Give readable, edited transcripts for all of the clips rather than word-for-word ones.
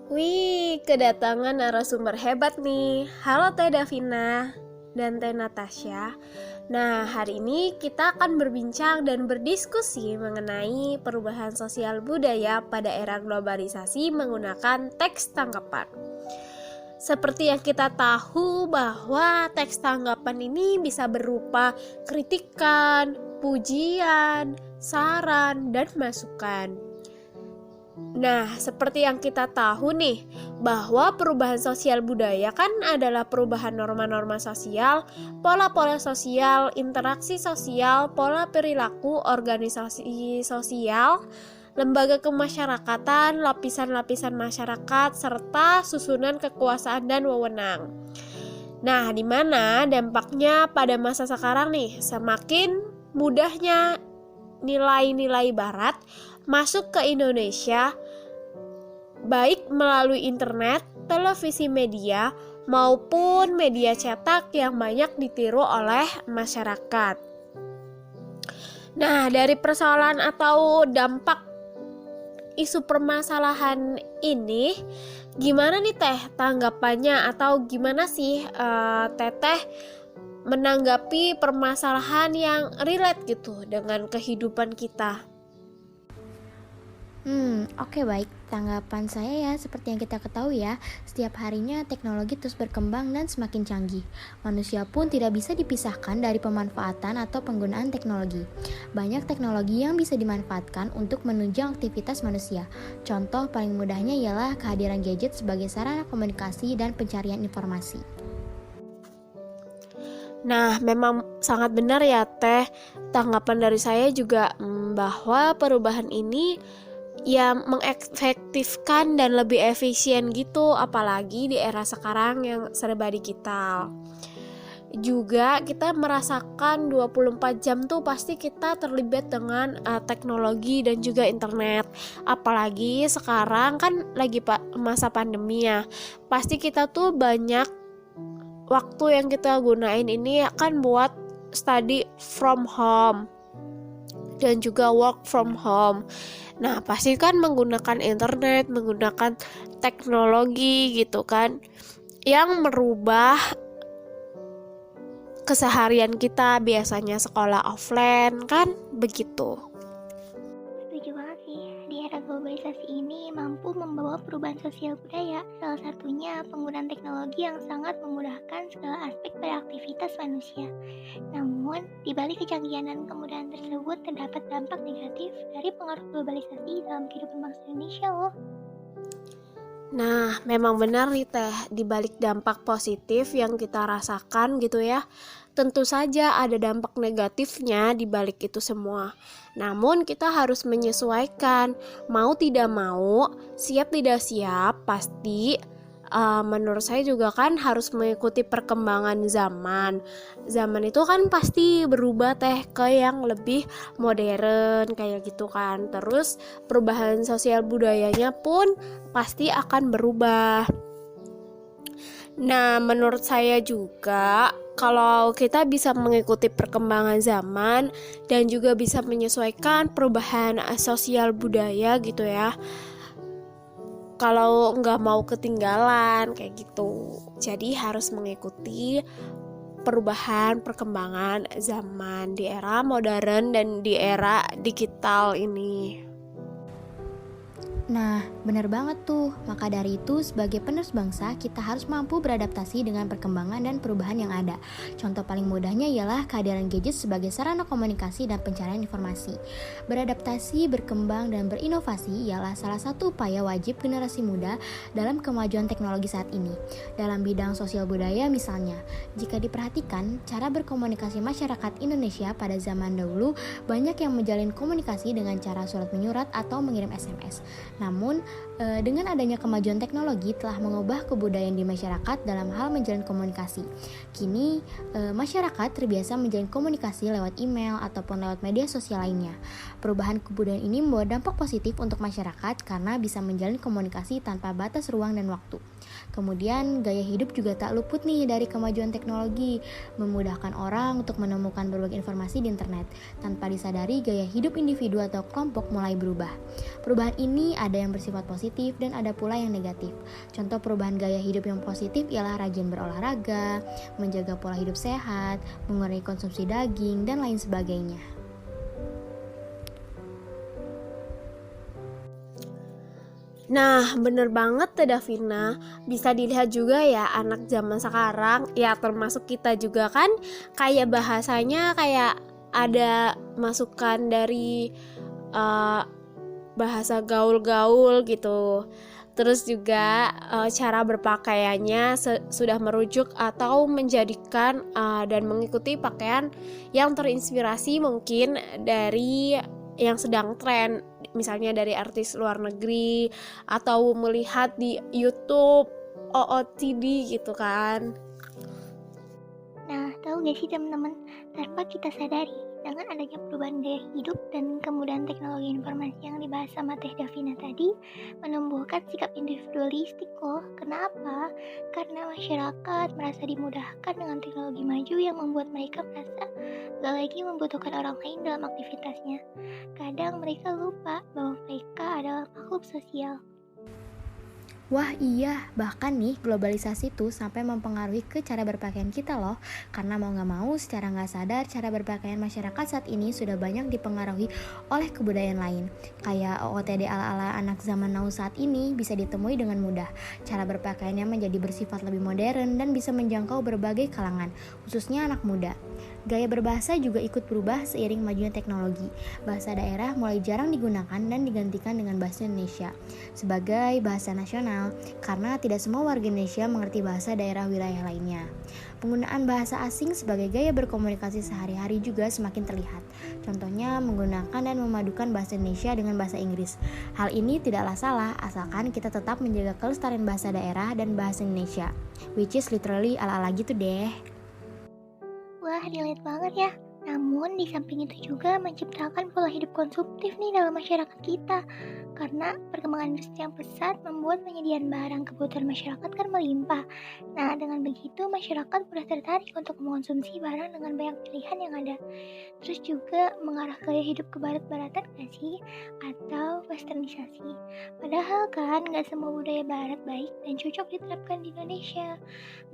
Wih, kedatangan narasumber hebat nih. Halo Teh Davina dan Teh Natasha. Nah, hari ini kita akan berbincang dan berdiskusi mengenai perubahan sosial budaya pada era globalisasi menggunakan teks tanggapan. Seperti yang kita tahu bahwa teks tanggapan ini bisa berupa kritikan, pujian, saran, dan masukan. Nah, seperti yang kita tahu nih, bahwa perubahan sosial budaya kan adalah perubahan norma-norma sosial, pola-pola sosial, interaksi sosial, pola perilaku, organisasi sosial, lembaga kemasyarakatan, lapisan-lapisan masyarakat, serta susunan kekuasaan dan wewenang. Nah, di mana dampaknya pada masa sekarang nih, semakin mudahnya nilai-nilai barat masuk ke Indonesia, baik melalui internet, televisi media, maupun media cetak yang banyak ditiru oleh masyarakat. Nah, dari persoalan atau dampak isu permasalahan ini, gimana nih Teh tanggapannya, atau gimana sih Teteh menanggapi permasalahan yang relate gitu dengan kehidupan kita? Oke, baik. Tanggapan saya ya, seperti yang kita ketahui ya, setiap harinya teknologi terus berkembang dan semakin canggih. Manusia pun tidak bisa dipisahkan dari pemanfaatan atau penggunaan teknologi. Banyak teknologi yang bisa dimanfaatkan untuk menunjang aktivitas manusia. Contoh paling mudahnya ialah kehadiran gadget sebagai sarana komunikasi dan pencarian informasi. Nah, memang sangat benar ya Teh. Tanggapan dari saya juga bahwa perubahan ini ya mengefektifkan dan lebih efisien gitu, apalagi di era sekarang yang serba digital. Juga kita merasakan 24 jam tuh pasti kita terlibat dengan teknologi dan juga internet. Apalagi sekarang kan lagi masa pandemi ya. Pasti kita tuh banyak waktu yang kita gunain ini akan buat study from home dan juga work from home. Nah, pasti kan menggunakan internet, menggunakan teknologi gitu kan, yang merubah keseharian kita, biasanya sekolah offline kan begitu. Setuju banget sih, di era globalisasi ini mampu membawa perubahan sosial budaya, salah satunya penggunaan teknologi yang sangat memudahkan segala aspek pada aktivitas manusia. Namun, di balik kecanggihan dan kemudahan tersebut terdapat dampak negatif dari pengaruh globalisasi dalam kehidupan bangsa Indonesia loh. Nah, memang benar nih Teh, di balik dampak positif yang kita rasakan gitu ya, tentu saja ada dampak negatifnya di balik itu semua. Namun kita harus menyesuaikan, mau tidak mau, siap tidak siap, pasti menurut saya juga kan harus mengikuti perkembangan zaman. Zaman itu kan pasti berubah Teh ke yang lebih modern kayak gitu kan. Terus perubahan sosial budayanya pun pasti akan berubah. Nah, menurut saya juga kalau kita bisa mengikuti perkembangan zaman dan juga bisa menyesuaikan perubahan sosial budaya gitu ya, kalau nggak mau ketinggalan kayak gitu. Jadi harus mengikuti perubahan perkembangan zaman di era modern dan di era digital ini. Nah, benar banget tuh. Maka dari itu, sebagai penerus bangsa, kita harus mampu beradaptasi dengan perkembangan dan perubahan yang ada. Contoh paling mudahnya ialah kehadiran gadget sebagai sarana komunikasi dan pencarian informasi. Beradaptasi, berkembang, dan berinovasi ialah salah satu upaya wajib generasi muda dalam kemajuan teknologi saat ini. Dalam bidang sosial budaya misalnya, jika diperhatikan, cara berkomunikasi masyarakat Indonesia pada zaman dahulu banyak yang menjalin komunikasi dengan cara surat menyurat atau mengirim SMS. Namun, dengan adanya kemajuan teknologi telah mengubah kebudayaan di masyarakat dalam hal menjalin komunikasi. Kini, masyarakat terbiasa menjalin komunikasi lewat email ataupun lewat media sosial lainnya. Perubahan kebudayaan ini membawa dampak positif untuk masyarakat karena bisa menjalin komunikasi tanpa batas ruang dan waktu. Kemudian, gaya hidup juga tak luput nih dari kemajuan teknologi, memudahkan orang untuk menemukan berbagai informasi di internet. Tanpa disadari, gaya hidup individu atau kelompok mulai berubah. Perubahan ini ada yang bersifat positif positif dan ada pula yang negatif. Contoh perubahan gaya hidup yang positif ialah rajin berolahraga, menjaga pola hidup sehat, mengurangi konsumsi daging, dan lain sebagainya. Nah, bener banget Teh Davina. Bisa dilihat juga ya anak zaman sekarang, ya termasuk kita juga kan, kayak bahasanya kayak ada masukan dari eh, bahasa gaul-gaul gitu. Terus juga cara berpakaiannya sudah merujuk atau menjadikan dan mengikuti pakaian yang terinspirasi mungkin dari yang sedang tren, misalnya dari artis luar negeri atau melihat di YouTube OOTD gitu kan. Nah, tahu gak sih teman-teman, tanpa kita sadari, dengan adanya perubahan gaya hidup dan kemudahan teknologi informasi yang dibahas sama Teh Davina tadi, menumbuhkan sikap individualistik loh. Kenapa? Karena masyarakat merasa dimudahkan dengan teknologi maju yang membuat mereka merasa gak lagi membutuhkan orang lain dalam aktivitasnya. Kadang mereka lupa bahwa mereka adalah makhluk sosial. Wah iya, bahkan nih globalisasi tuh sampai mempengaruhi ke cara berpakaian kita loh. Karena mau gak mau secara gak sadar cara berpakaian masyarakat saat ini sudah banyak dipengaruhi oleh kebudayaan lain. Kayak OOTD ala-ala anak zaman now saat ini bisa ditemui dengan mudah. Cara berpakaiannya menjadi bersifat lebih modern dan bisa menjangkau berbagai kalangan, khususnya anak muda. Gaya berbahasa juga ikut berubah seiring majunya teknologi. Bahasa daerah mulai jarang digunakan dan digantikan dengan bahasa Indonesia sebagai bahasa nasional karena tidak semua warga Indonesia mengerti bahasa daerah wilayah lainnya. Penggunaan bahasa asing sebagai gaya berkomunikasi sehari-hari juga semakin terlihat. Contohnya menggunakan dan memadukan bahasa Indonesia dengan bahasa Inggris. Hal ini tidaklah salah asalkan kita tetap menjaga kelestarian bahasa daerah dan bahasa Indonesia, which is literally ala-ala gitu deh. Wah, relate banget ya. Namun di samping itu juga menciptakan pola hidup konsumtif nih dalam masyarakat kita. Karena perkembangan industri yang pesat membuat penyediaan barang kebutuhan masyarakat kan melimpah. Nah, dengan begitu masyarakat mudah tertarik untuk mengonsumsi barang dengan banyak pilihan yang ada. Terus juga mengarah gaya hidup ke barat-baratan gak sih? Atau westernisasi. Padahal kan gak semua budaya barat baik dan cocok diterapkan di Indonesia.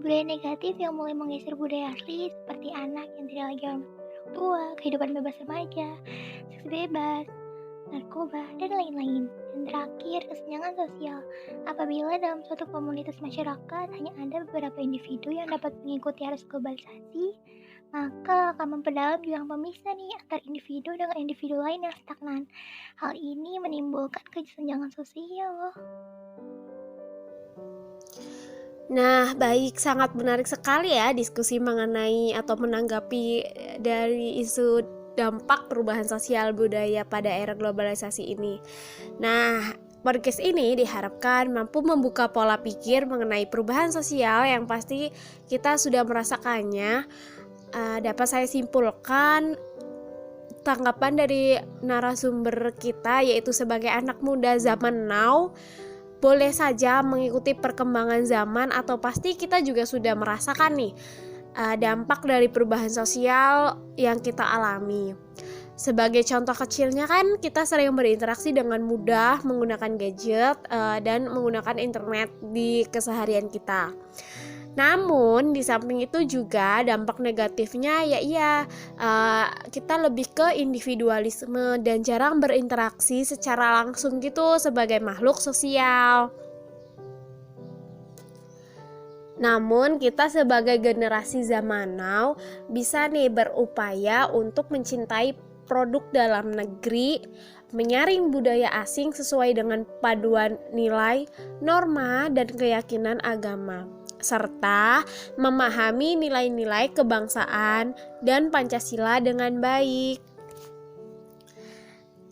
Budaya negatif yang mulai menggeser budaya asli seperti anak yang tidak lagi orang tua, kehidupan bebas remaja, seks bebas, narkoba, dan lain-lain. Dan terakhir, kesenjangan sosial. Apabila dalam suatu komunitas masyarakat hanya ada beberapa individu yang dapat mengikuti arus globalisasi, maka akan memperdalam jurang pemisah nih antar individu dengan individu lain yang stagnan. Hal ini menimbulkan kesenjangan sosial loh. Nah, baik, sangat menarik sekali ya diskusi mengenai atau menanggapi dari isu dampak perubahan sosial budaya pada era globalisasi ini. Nah, podcast ini diharapkan mampu membuka pola pikir mengenai perubahan sosial yang pasti kita sudah merasakannya. Dapat saya simpulkan tanggapan dari narasumber kita yaitu sebagai anak muda zaman now, boleh saja mengikuti perkembangan zaman atau pasti kita juga sudah merasakan nih dampak dari perubahan sosial yang kita alami. Sebagai contoh kecilnya kan kita sering berinteraksi dengan mudah menggunakan gadget dan menggunakan internet di keseharian kita. Namun di samping itu juga dampak negatifnya kita lebih ke individualisme dan jarang berinteraksi secara langsung gitu sebagai makhluk sosial. Namun kita sebagai generasi zaman now bisa nih berupaya untuk mencintai produk dalam negeri, menyaring budaya asing sesuai dengan paduan nilai, norma, dan keyakinan agama, serta memahami nilai-nilai kebangsaan dan Pancasila dengan baik.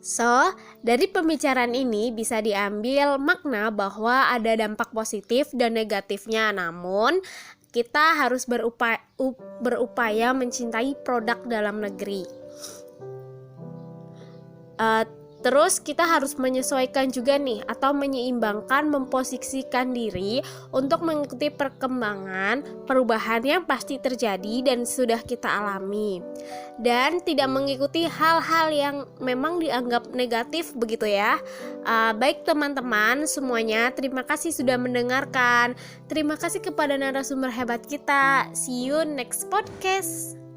So, dari pembicaraan ini bisa diambil makna bahwa ada dampak positif dan negatifnya, namun kita harus berupaya mencintai produk dalam negeri. Terus kita harus menyesuaikan juga nih atau menyeimbangkan, memposisikan diri untuk mengikuti perkembangan, perubahan yang pasti terjadi dan sudah kita alami. Dan tidak mengikuti hal-hal yang memang dianggap negatif begitu ya. Baik teman-teman semuanya, terima kasih sudah mendengarkan. Terima kasih kepada narasumber hebat kita. See you next podcast.